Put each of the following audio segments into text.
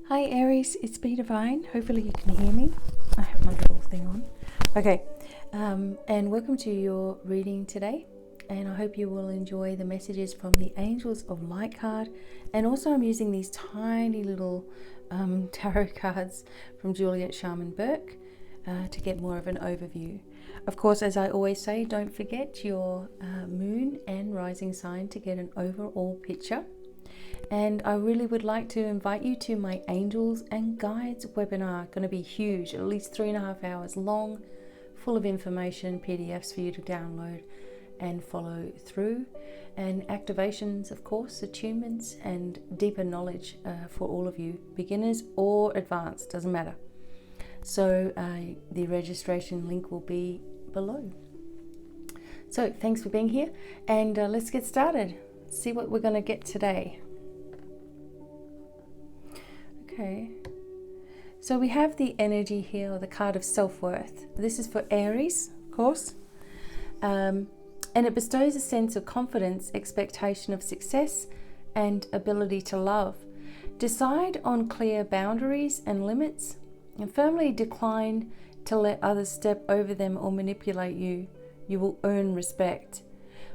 Hi Aries, it's BDevine. Hopefully you can hear me. I have my little thing on. Okay, and welcome to your reading today. And I hope you will enjoy the messages from the Angels of Light card. And also I'm using these tiny little tarot cards from Juliet Sharman Burke to get more of an overview. Of course, as I always say, don't forget your moon and rising sign to get an overall picture. And I really would like to invite you to my Angels and Guides webinar. Going to be huge, at least 3.5 hours long, full of information, PDFs for you to download and follow through, and activations, of course, attunements and deeper knowledge for all of you, beginners or advanced, doesn't matter. So the registration link will be below. So thanks for being here, and let's get started. See what we're going to get today. Okay, so we have the energy here, or the card of self-worth. This is for Aries, of course, and it bestows a sense of confidence, expectation of success, and ability to love. Decide on clear boundaries and limits, and firmly decline to let others step over them or manipulate you. You will earn respect.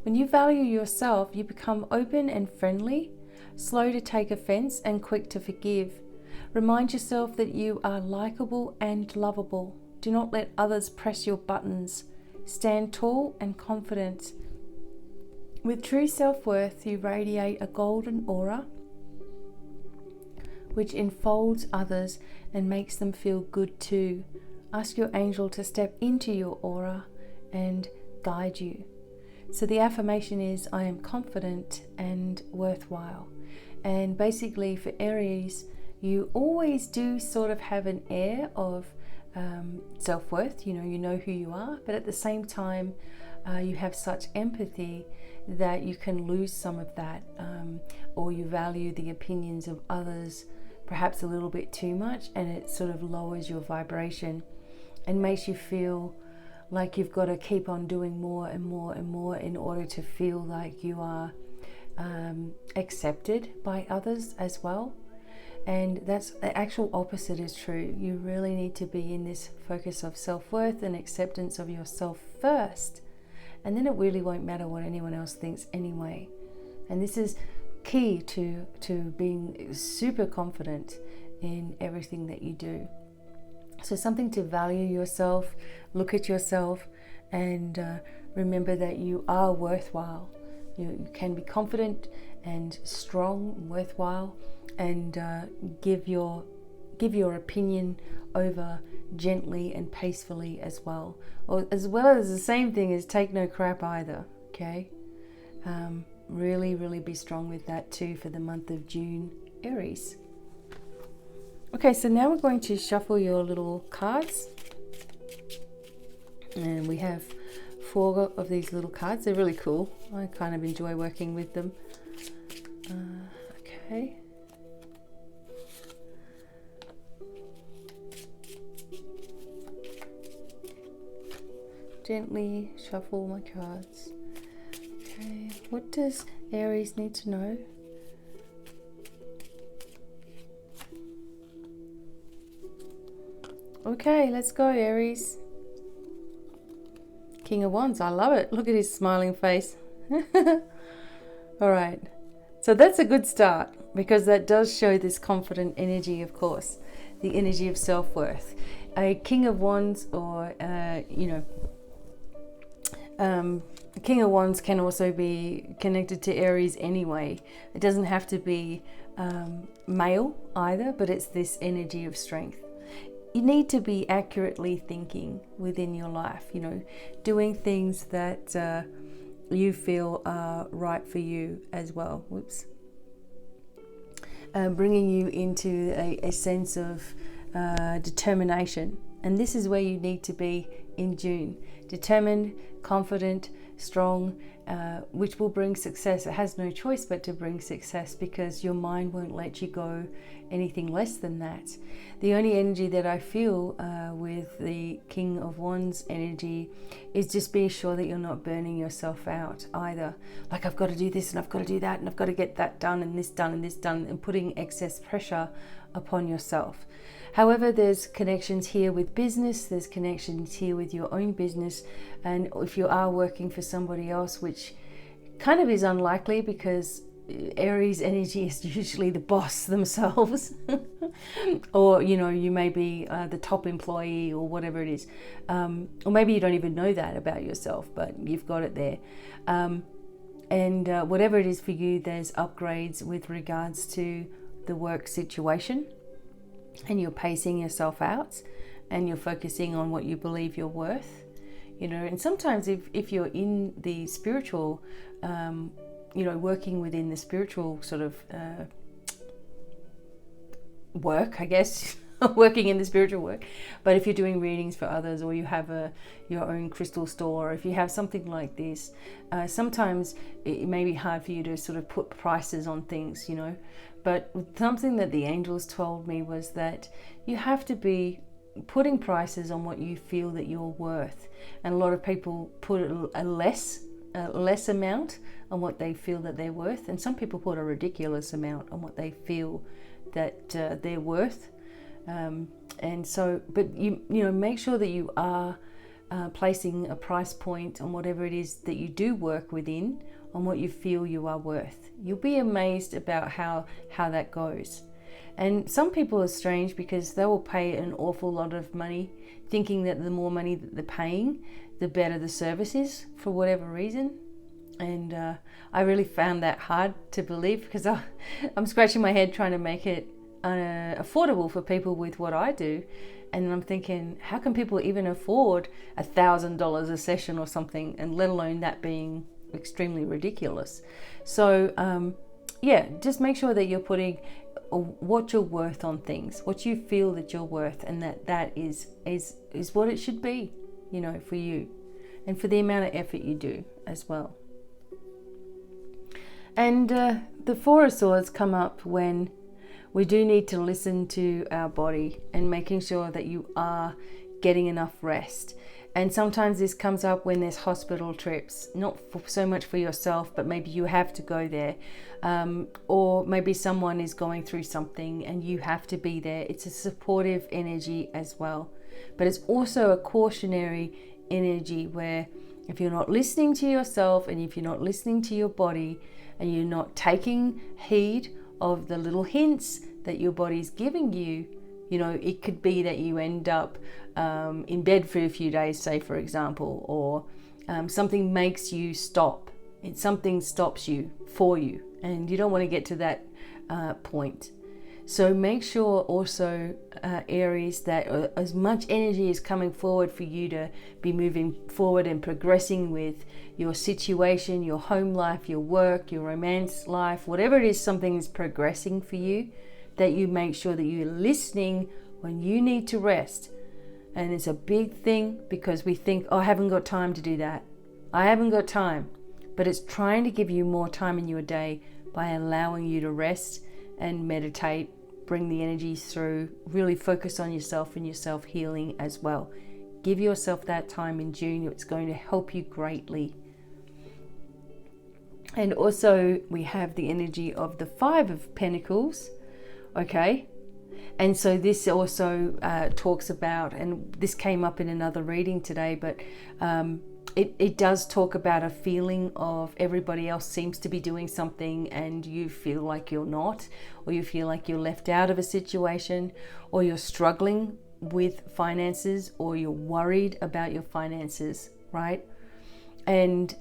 When you value yourself, you become open and friendly, slow to take offense, and quick to forgive. Remind yourself that you are likable and lovable. Do not let others press your buttons. Stand tall and confident. With true self-worth, you radiate a golden aura which enfolds others and makes them feel good too. Ask your angel to step into your aura and guide you. So the affirmation is, I am confident and worthwhile. And basically for Aries, you always do sort of have an air of self-worth. You know who you are, but at the same time, you have such empathy that you can lose some of that, or you value the opinions of others perhaps a little bit too much, and it sort of lowers your vibration and makes you feel like you've got to keep on doing more and more and more in order to feel like you are accepted by others as well. And that's the actual opposite is true. You really need to be in this focus of self-worth and acceptance of yourself first, and then it really won't matter what anyone else thinks anyway. And this is key to being super confident in everything that you do. So something to value yourself, look at yourself, and remember that you are worthwhile. You can be confident and strong, worthwhile, and give your opinion over gently and peacefully as well. Or as well as the same thing as take no crap either, okay? Really be strong with that too for the month of June, Aries. Okay, so now we're going to shuffle your little cards. And we have 4 of these little cards. They're really cool. I kind of enjoy working with them. Okay. Gently shuffle my cards. Okay, what does Aries need to know? Okay, let's go, Aries. King of Wands, I love it. Look at his smiling face. All right, so that's a good start, because that does show this confident energy, of course, the energy of self-worth. A King of Wands, or King of Wands can also be connected to Aries anyway. It doesn't have to be male either, but it's this energy of strength. You need to be accurately thinking within your life, doing things that you feel are right for you as well. Bringing you into a sense of determination. And this is where you need to be in June. Determined, confident, strong, which will bring success. It has no choice but to bring success, because your mind won't let you go anything less than that. The only energy that I feel with the King of Wands energy is just being sure that you're not burning yourself out either. Like, I've got to do this and I've got to do that and I've got to get that done and this done and this done, and putting excess pressure upon yourself. However, there's connections here with business, there's connections here with your own business, and if you are working for somebody else, which kind of is unlikely because Aries energy is usually the boss themselves, or you may be the top employee or whatever it is, or maybe you don't even know that about yourself, but you've got it there. And whatever it is for you, there's upgrades with regards to the work situation, and you're pacing yourself out and you're focusing on what you believe you're worth, and sometimes if you're in the spiritual, working within the spiritual sort of work, I guess, working in the spiritual work, but if you're doing readings for others, or you have your own crystal store, or if you have something like this, sometimes it may be hard for you to sort of put prices on things, but something that the angels told me was that you have to be putting prices on what you feel that you're worth. And a lot of people put a less amount on what they feel that they're worth, and some people put a ridiculous amount on what they feel that they're worth. And so, but you make sure that you are placing a price point on whatever it is that you do work within, on what you feel you are worth. You'll be amazed about how that goes. And some people are strange because they will pay an awful lot of money, thinking that the more money that they're paying, the better the service is, for whatever reason. And I really found that hard to believe, because I'm scratching my head trying to make it affordable for people with what I do. And I'm thinking, how can people even afford $1,000 a session or something, and let alone that being extremely ridiculous? So just make sure that you're putting what you're worth on things, what you feel that you're worth, and that is what it should be, for you, and for the amount of effort you do as well. And the Four of Swords come up when we do need to listen to our body, and making sure that you are getting enough rest. And sometimes this comes up when there's hospital trips, not so much for yourself, but maybe you have to go there, or maybe someone is going through something and you have to be there. It's a supportive energy as well, but it's also a cautionary energy, where if you're not listening to yourself, and if you're not listening to your body, and you're not taking heed of the little hints that your body's giving you, it could be that you end up in bed for a few days, say, for example, or something makes you stop. Something stops you for you, and you don't want to get to that point. So make sure also, Aries, that as much energy is coming forward for you to be moving forward and progressing with your situation, your home life, your work, your romance life, whatever it is, something is progressing for you, that you make sure that you're listening when you need to rest. And it's a big thing, because we think, I haven't got time to do that. I haven't got time. But it's trying to give you more time in your day by allowing you to rest and meditate, bring the energies through, really focus on yourself and your self-healing as well. Give yourself that time in June. It's going to help you greatly. And also we have the energy of the Five of Pentacles. Okay, and so this also talks about, and this came up in another reading today, but it does talk about a feeling of everybody else seems to be doing something and you feel like you're not, or you feel like you're left out of a situation, or you're struggling with finances, or you're worried about your finances, right? And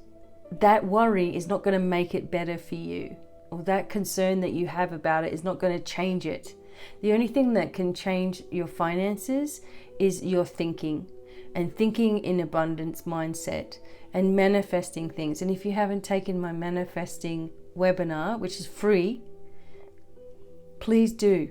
that worry is not going to make it better for you, or that concern that you have about it is not going to change it. The only thing that can change your finances is your thinking, and thinking in abundance mindset, and manifesting things. And if you haven't taken my manifesting webinar, which is free, please do.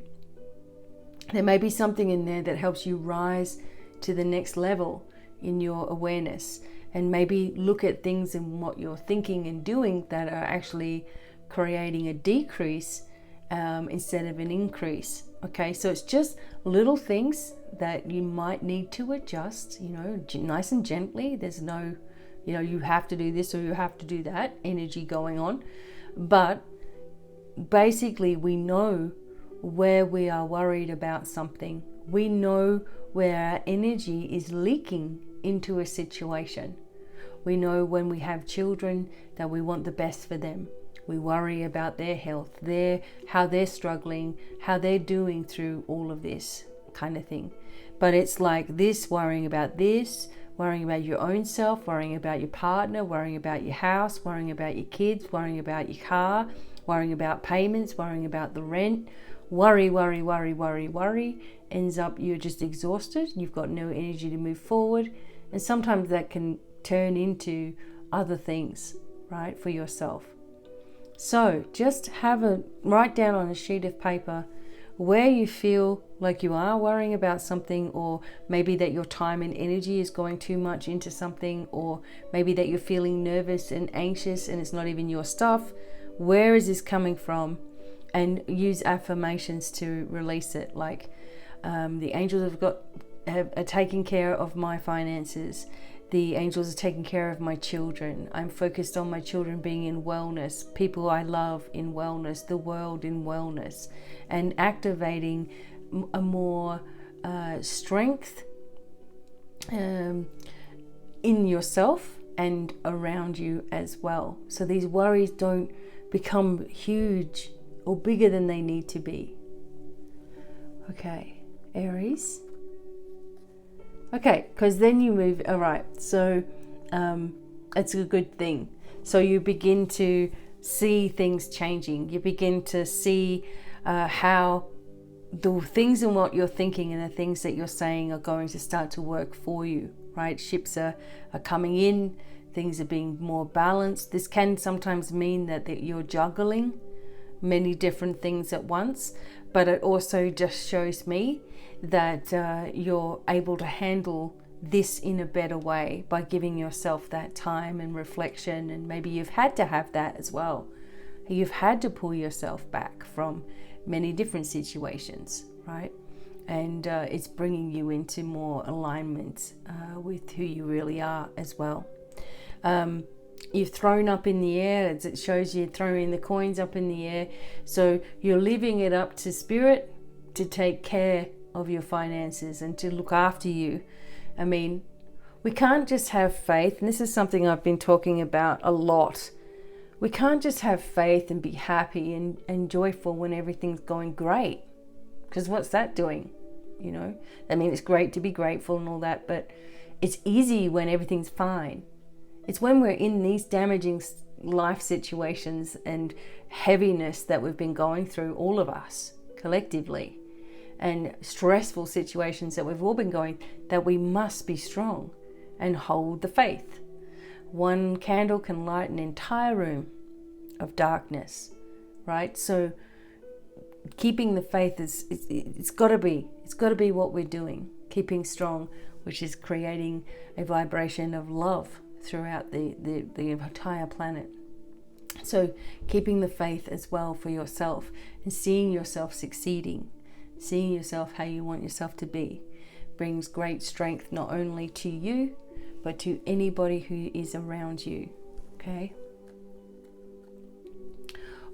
There may be something in there that helps you rise to the next level in your awareness. and maybe look at things and what you're thinking and doing that are actually creating a decrease instead of an increase. Okay, so it's just little things that you might need to adjust, nice and gently. There's no, you have to do this or you have to do that energy going on. But basically, we know where we are worried about something. We know where our energy is leaking into a situation. We know when we have children that we want the best for them. We worry about their health, how they're struggling, how they're doing through all of this kind of thing. But it's like this, worrying about your own self, worrying about your partner, worrying about your house, worrying about your kids, worrying about your car, worrying about payments, worrying about the rent. Worry, ends up you're just exhausted. You've got no energy to move forward. And sometimes that can turn into other things, right, for yourself. So just write down on a sheet of paper where you feel like you are worrying about something, or maybe that your time and energy is going too much into something, or maybe that you're feeling nervous and anxious and it's not even your stuff. Where is this coming from? And use affirmations to release it, like the angels are taking care of my finances. The angels are taking care of my children. I'm focused on my children being in wellness, people I love in wellness, the world in wellness, and activating a more strength in yourself and around you as well. So these worries don't become huge or bigger than they need to be. Okay, Aries. Okay, because then you move, all right, so it's a good thing. So you begin to see things changing. You begin to see how the things and what you're thinking and the things that you're saying are going to start to work for you, right? Ships are coming in, things are being more balanced. This can sometimes mean that you're juggling many different things at once, but it also just shows me that you're able to handle this in a better way by giving yourself that time and reflection. And maybe you've had to have that as well. You've had to pull yourself back from many different situations, right? And it's bringing you into more alignment with who you really are as well. You've thrown up in the air, as it shows you throwing the coins up in the air. So you're leaving it up to spirit to take care of your finances and to look after you. I mean, we can't just have faith, and this is something I've been talking about a lot. We can't just have faith and be happy and joyful when everything's going great, because what's that doing? I mean, it's great to be grateful and all that, but it's easy when everything's fine. It's when we're in these damaging life situations and heaviness that we've been going through, all of us collectively, and stressful situations that we've all been going, that we must be strong and hold the faith. One candle can light an entire room of darkness, right? So keeping the faith it's got to be what we're doing, keeping strong, which is creating a vibration of love throughout the entire planet. So keeping the faith as well for yourself and seeing yourself succeeding, seeing yourself how you want yourself to be, brings great strength not only to you but to anybody who is around you. Okay,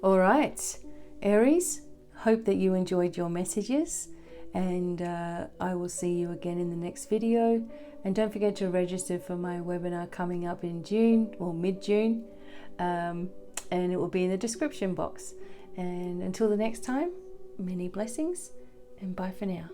all right, Aries, hope that you enjoyed your messages, and I will see you again in the next video. And don't forget to register for my webinar coming up in June or mid-June, and it will be in the description box. And until the next time, many blessings and bye for now.